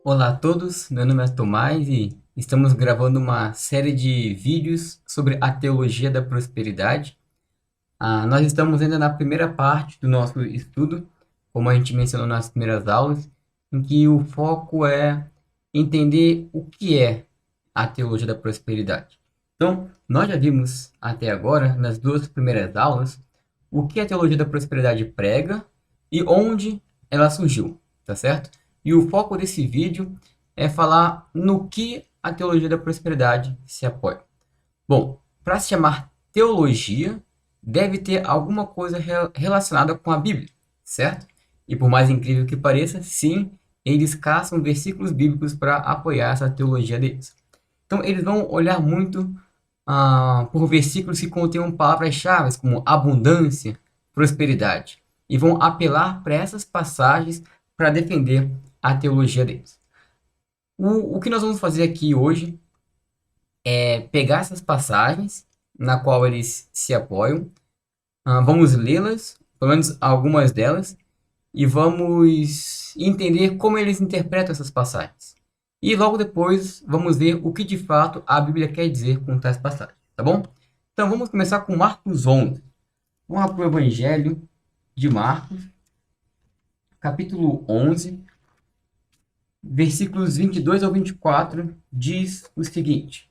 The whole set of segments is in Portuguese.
Olá a todos, meu nome é Tomás e estamos gravando uma série de vídeos sobre a teologia da prosperidade. Nós estamos ainda na primeira parte do nosso estudo, como a gente mencionou nas primeiras aulas, em que o foco é entender o que é a teologia da prosperidade. Então, nós já vimos até agora, nas duas primeiras aulas, o que a teologia da prosperidade prega e onde ela surgiu, tá certo? E o foco desse vídeo é falar no que a teologia da prosperidade se apoia. Bom, para se chamar teologia, deve ter alguma coisa relacionada com a Bíblia, certo? E por mais incrível que pareça, sim, eles caçam versículos bíblicos para apoiar essa teologia deles. Então, eles vão olhar muito por versículos que contenham palavras-chave como abundância, prosperidade, e vão apelar para essas passagens para defender a teologia deles. O que nós vamos fazer aqui hoje é pegar essas passagens na qual eles se apoiam, vamos lê-las, pelo menos algumas delas, e vamos entender como eles interpretam essas passagens. E logo depois vamos ver o que de fato a Bíblia quer dizer com tais passagens, tá bom? Então vamos começar com Marcos 11. Vamos lá para o Evangelho de Marcos, capítulo 11, versículos 22 ao 24, diz o seguinte: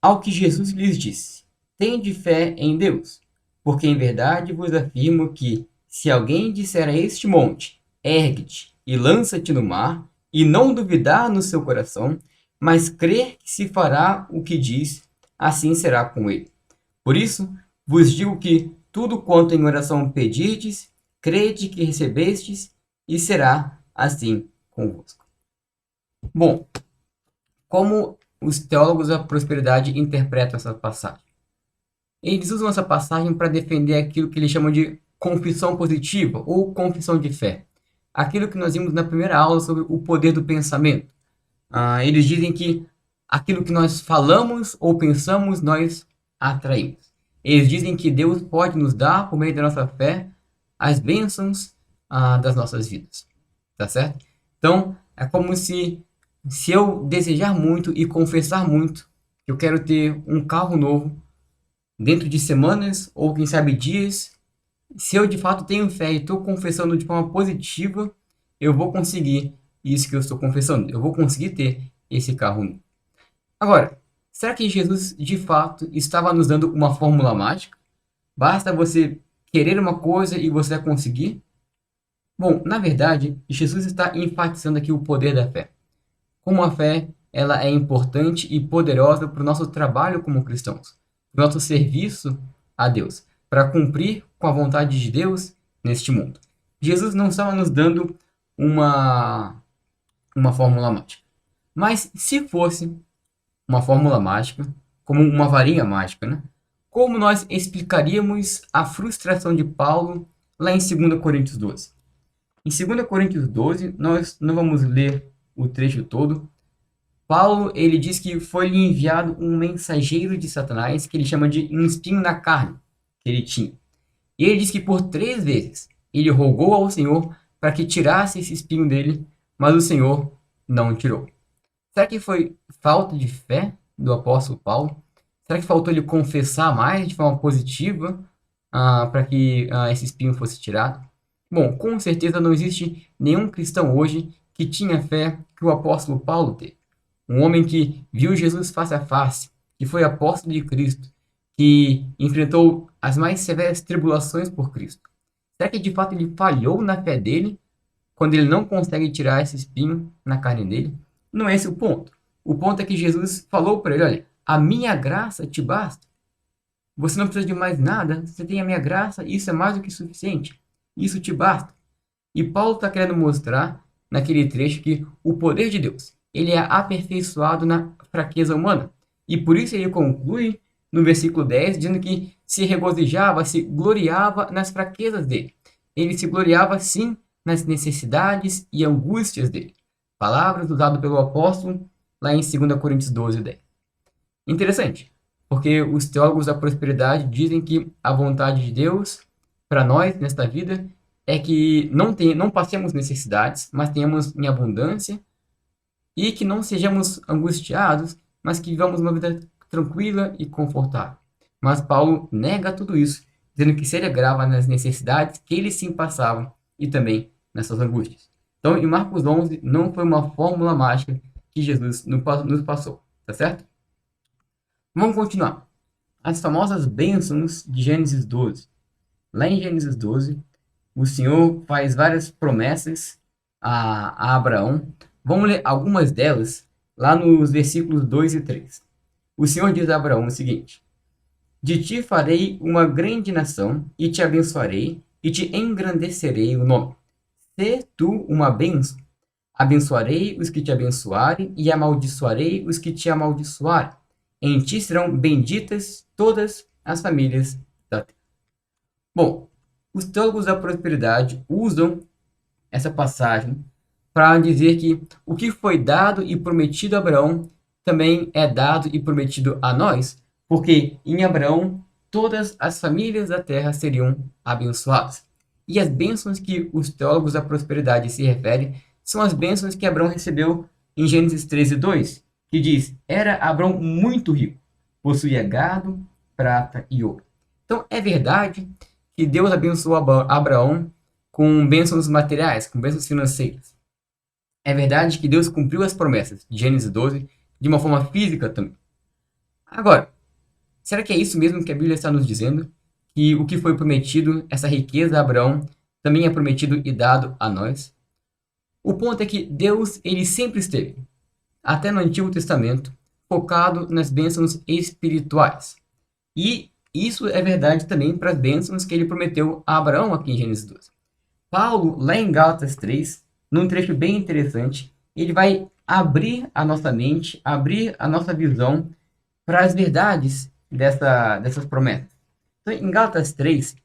Ao que Jesus lhes disse: Tende fé em Deus, porque em verdade vos afirmo que, se alguém disser a este monte: Ergue-te e lança-te no mar, e não duvidar no seu coração, mas crer que se fará o que diz, assim será com ele. Por isso, vos digo que tudo quanto em oração pedirdes, crede que recebestes, e será assim convosco. Bom, como os teólogos da prosperidade interpretam essa passagem? Eles usam essa passagem para defender aquilo que eles chamam de confissão positiva ou confissão de fé. Aquilo que nós vimos na primeira aula sobre o poder do pensamento. Eles dizem que aquilo que nós falamos ou pensamos, nós atraímos. Eles dizem que Deus pode nos dar, por meio da nossa fé, as bênçãos das nossas vidas. Tá certo? Então, é como se eu desejar muito e confessar muito que eu quero ter um carro novo dentro de semanas ou quem sabe dias, se eu de fato tenho fé e estou confessando de forma positiva, eu vou conseguir isso que eu estou confessando. Eu vou conseguir ter esse carro novo. Agora, será que Jesus de fato estava nos dando uma fórmula mágica? Basta você querer uma coisa e você vai conseguir? Bom, na verdade, Jesus está enfatizando aqui o poder da fé. Como a fé ela é importante e poderosa para o nosso trabalho como cristãos, para o nosso serviço a Deus, para cumprir com a vontade de Deus neste mundo. Jesus não estava nos dando uma, uma fórmula mágica. Mas se fosse uma fórmula mágica, como uma varinha mágica, né? Como nós explicaríamos a frustração de Paulo lá em 2 Coríntios 12? Em 2 Coríntios 12, nós não vamos ler o trecho todo. Paulo, ele diz que foi-lhe enviado um mensageiro de Satanás, que ele chama de um espinho na carne, que ele tinha. E ele diz que por 3 vezes ele rogou ao Senhor para que tirasse esse espinho dele, mas o Senhor não tirou. Será que foi falta de fé do apóstolo Paulo? Será que faltou ele confessar mais de forma positiva para que esse espinho fosse tirado? Bom, com certeza não existe nenhum cristão hoje que tinha fé que o apóstolo Paulo teve. Um homem que viu Jesus face a face, que foi apóstolo de Cristo, que enfrentou as mais severas tribulações por Cristo. Será que de fato ele falhou na fé dele quando ele não consegue tirar esse espinho na carne dele? Não é esse o ponto. O ponto é que Jesus falou para ele: olha, a minha graça te basta. Você não precisa de mais nada, você tem a minha graça, isso é mais do que suficiente. Isso te basta. E Paulo está querendo mostrar naquele trecho que o poder de Deus, ele é aperfeiçoado na fraqueza humana. E por isso ele conclui no versículo 10, dizendo que se regozijava, se gloriava nas fraquezas dele. Ele se gloriava sim nas necessidades e angústias dele. Palavras usadas pelo apóstolo lá em 2 Coríntios 12, 10. Interessante, porque os teólogos da prosperidade dizem que a vontade de Deus para nós nesta vida é que não passemos necessidades, mas tenhamos em abundância, e que não sejamos angustiados, mas que vivamos uma vida tranquila e confortável. Mas Paulo nega tudo isso, dizendo que se ele agrava nas necessidades que ele sim passava e também nessas angústias. Então, em Marcos 11, não foi uma fórmula mágica que Jesus nos passou, tá certo? Vamos continuar. As famosas bênçãos de Gênesis 12. Lá em Gênesis 12, o Senhor faz várias promessas a Abraão. Vamos ler algumas delas lá nos versículos 2 e 3. O Senhor diz a Abraão o seguinte: de ti farei uma grande nação, e te abençoarei, e te engrandecerei o nome. Se tu uma bênção, abençoarei os que te abençoarem, e amaldiçoarei os que te amaldiçoarem. Em ti serão benditas todas as famílias da terra. Bom, os teólogos da prosperidade usam essa passagem para dizer que o que foi dado e prometido a Abraão também é dado e prometido a nós, porque em Abraão todas as famílias da terra seriam abençoadas. E as bênçãos que os teólogos da prosperidade se referem são as bênçãos que Abraão recebeu em Gênesis 13:2, que diz: era Abraão muito rico, possuía gado, prata e ouro. Então é verdade que Deus abençoou Abraão com bênçãos materiais, com bênçãos financeiras. É verdade que Deus cumpriu as promessas de Gênesis 12 de uma forma física também. Agora, será que é isso mesmo que a Bíblia está nos dizendo? Que o que foi prometido, essa riqueza a Abraão, também é prometido e dado a nós? O ponto é que Deus, ele sempre esteve, até no Antigo Testamento, focado nas bênçãos espirituais. E isso é verdade também para as bênçãos que ele prometeu a Abraão aqui em Gênesis 12. Paulo, lá em Gálatas 3, num trecho bem interessante, ele vai abrir a nossa mente, abrir a nossa visão para as verdades dessas promessas. Então, em Gálatas 3,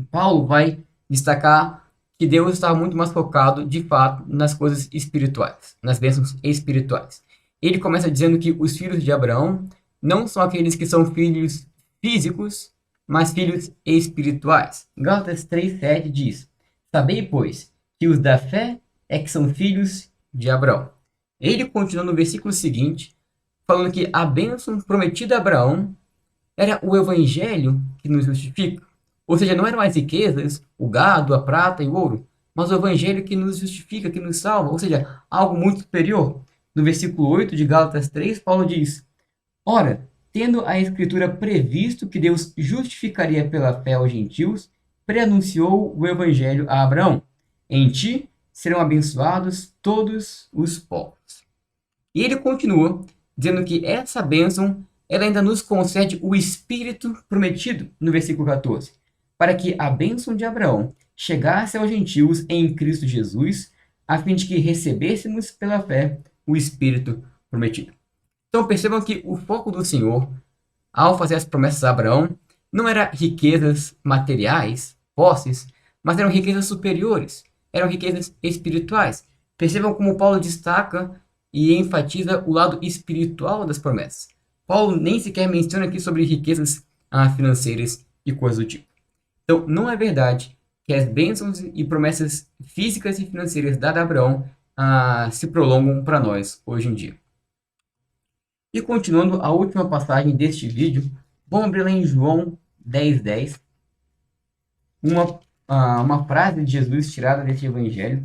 Paulo vai destacar que Deus estava muito mais focado, de fato, nas coisas espirituais, nas bênçãos espirituais. Ele começa dizendo que os filhos de Abraão não são aqueles que são filhos físicos, mas filhos espirituais. Gálatas 3:7 diz: sabei, pois, que os da fé é que são filhos de Abraão. Ele continua no versículo seguinte, falando que a bênção prometida a Abraão era o evangelho que nos justifica. Ou seja, não eram as riquezas, o gado, a prata e o ouro, mas o evangelho que nos justifica, que nos salva, ou seja, algo muito superior. No versículo 8 de Gálatas 3, Paulo diz: ora, tendo a Escritura previsto que Deus justificaria pela fé aos gentios, preanunciou o evangelho a Abraão: em ti serão abençoados todos os povos. E ele continua dizendo que essa bênção ela ainda nos concede o Espírito prometido no versículo 14, para que a bênção de Abraão chegasse aos gentios em Cristo Jesus, a fim de que recebêssemos pela fé o Espírito prometido. Então percebam que o foco do Senhor, ao fazer as promessas a Abraão, não era riquezas materiais, posses, mas eram riquezas superiores, eram riquezas espirituais. Percebam como Paulo destaca e enfatiza o lado espiritual das promessas. Paulo nem sequer menciona aqui sobre riquezas financeiras e coisas do tipo. Então, não é verdade que as bênçãos e promessas físicas e financeiras dadas a Abraão se prolongam para nós hoje em dia. E continuando a última passagem deste vídeo, vamos abrir lá em João 10:10, uma frase de Jesus tirada deste evangelho.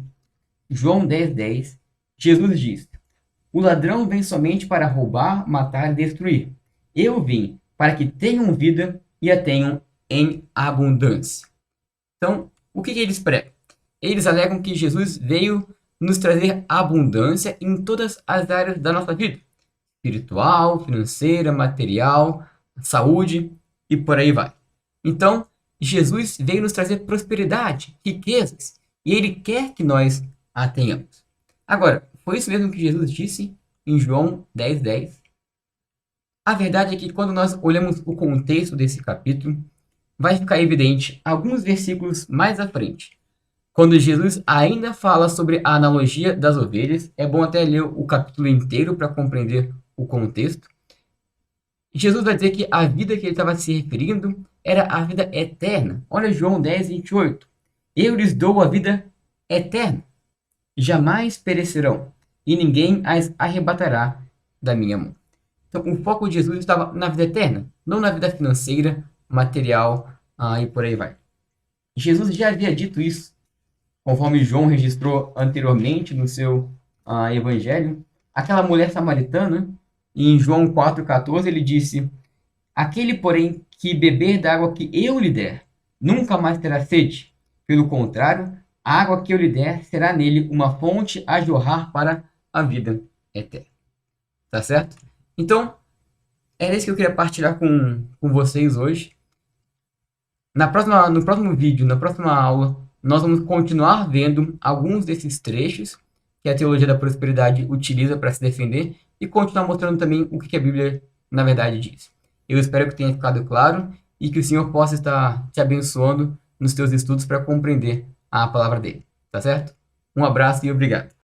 João 10:10, Jesus diz: o ladrão vem somente para roubar, matar e destruir. Eu vim para que tenham vida e a tenham em abundância. Então, o que eles pregam? Eles alegam que Jesus veio nos trazer abundância em todas as áreas da nossa vida: espiritual, financeira, material, saúde e por aí vai. Então, Jesus veio nos trazer prosperidade, riquezas, e ele quer que nós a tenhamos. Agora, foi isso mesmo que Jesus disse em João 10:10? A verdade é que quando nós olhamos o contexto desse capítulo, vai ficar evidente alguns versículos mais à frente. Quando Jesus ainda fala sobre a analogia das ovelhas, é bom até ler o capítulo inteiro para compreender o contexto. Jesus vai dizer que a vida que ele estava se referindo era a vida eterna. Olha João 10:28. Eu lhes dou a vida eterna, jamais perecerão, e ninguém as arrebatará da minha mão. Então, o foco de Jesus estava na vida eterna, não na vida financeira, material, e por aí vai. Jesus já havia dito isso, conforme João registrou anteriormente no seu evangelho. Aquela mulher samaritana, em João 4,14, ele disse: aquele, porém, que beber da água que eu lhe der, nunca mais terá sede. Pelo contrário, a água que eu lhe der será nele uma fonte a jorrar para a vida eterna. Tá certo? Então, era isso que eu queria partilhar com vocês hoje. No próximo vídeo, na próxima aula, nós vamos continuar vendo alguns desses trechos que a teologia da prosperidade utiliza para se defender e continuar mostrando também o que a Bíblia, na verdade, diz. Eu espero que tenha ficado claro e que o Senhor possa estar te abençoando nos teus estudos para compreender a palavra dele. Tá certo? Um abraço e obrigado.